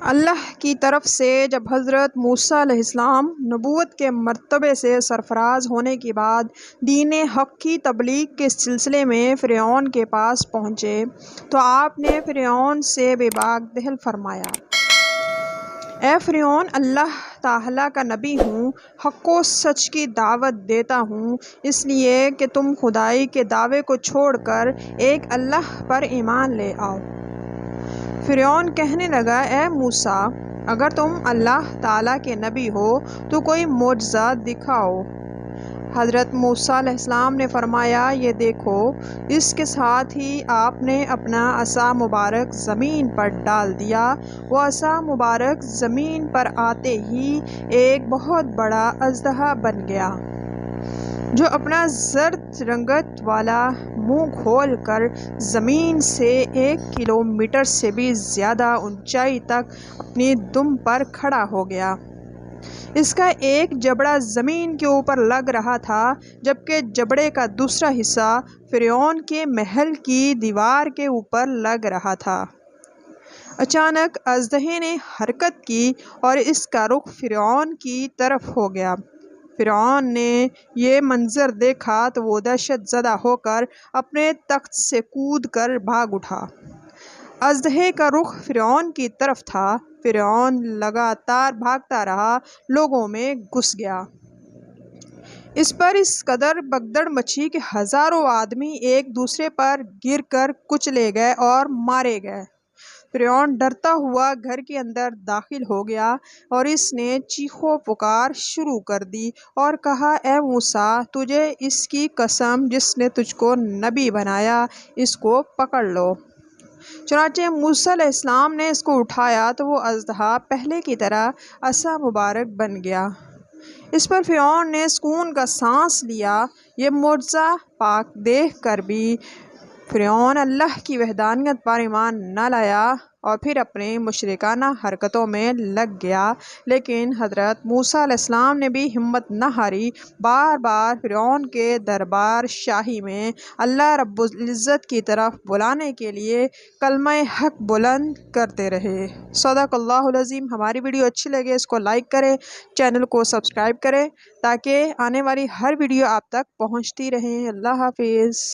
اللہ کی طرف سے جب حضرت موسیٰ علیہ السلام نبوت کے مرتبے سے سرفراز ہونے کے بعد دین حق کی تبلیغ کے سلسلے میں فرعون کے پاس پہنچے تو آپ نے فرعون سے بے باک دہل فرمایا: اے فرعون، اللہ تعالیٰ کا نبی ہوں، حق و سچ کی دعوت دیتا ہوں، اس لیے کہ تم خدائی کے دعوے کو چھوڑ کر ایک اللہ پر ایمان لے آؤ۔ فرعون کہنے لگا: اے موسیٰ، اگر تم اللہ تعالیٰ کے نبی ہو تو کوئی معجزہ دکھاؤ۔ حضرت موسیٰ علیہ السلام نے فرمایا: یہ دیکھو۔ اس کے ساتھ ہی آپ نے اپنا عصا مبارک زمین پر ڈال دیا۔ وہ عصا مبارک زمین پر آتے ہی ایک بہت بڑا اژدہا بن گیا، جو اپنا زرد رنگت والا منہ کھول کر زمین سے 1 کلومیٹر سے بھی زیادہ اونچائی تک اپنی دم پر کھڑا ہو گیا۔ اس کا ایک جبڑا زمین کے اوپر لگ رہا تھا، جبکہ جبڑے کا دوسرا حصہ فرعون کے محل کی دیوار کے اوپر لگ رہا تھا۔ اچانک اژدہے نے حرکت کی اور اس کا رخ فرعون کی طرف ہو گیا۔ فرعون نے یہ منظر دیکھا تو وہ دہشت زدہ ہو کر اپنے تخت سے کود کر بھاگ اٹھا۔ اژدہے کا رخ فرعون کی طرف تھا۔ فرعون لگاتار بھاگتا رہا، لوگوں میں گھس گیا۔ اس پر اس قدر بھگدڑ مچی کہ ہزاروں آدمی ایک دوسرے پر گر کر کچلے گئے اور مارے گئے۔ فرعون ڈرتا ہوا گھر کے اندر داخل ہو گیا اور اس نے چیخ و پکار شروع کر دی اور کہا: اے موسیٰ، تجھے اس کی قسم جس نے تجھ کو نبی بنایا، اس کو پکڑ لو۔ چنانچہ موسیٰ علیہ السلام نے اس کو اٹھایا تو وہ اژدہا پہلے کی طرح عصا مبارک بن گیا۔ اس پر فرعون نے سکون کا سانس لیا۔ یہ معجزہ پاک دیکھ کر بھی فرعون اللہ کی وحدانیت پر ایمان نہ لایا اور پھر اپنی مشرکانہ حرکتوں میں لگ گیا، لیکن حضرت موسیٰ علیہ السلام نے بھی ہمت نہ ہاری، بار بار فرعون کے دربار شاہی میں اللہ رب العزت کی طرف بلانے کے لیے کلمہ حق بلند کرتے رہے۔ صدق اللہ العظیم۔ ہماری ویڈیو اچھی لگے اس کو لائک کریں، چینل کو سبسکرائب کریں تاکہ آنے والی ہر ویڈیو آپ تک پہنچتی رہیں۔ اللہ حافظ۔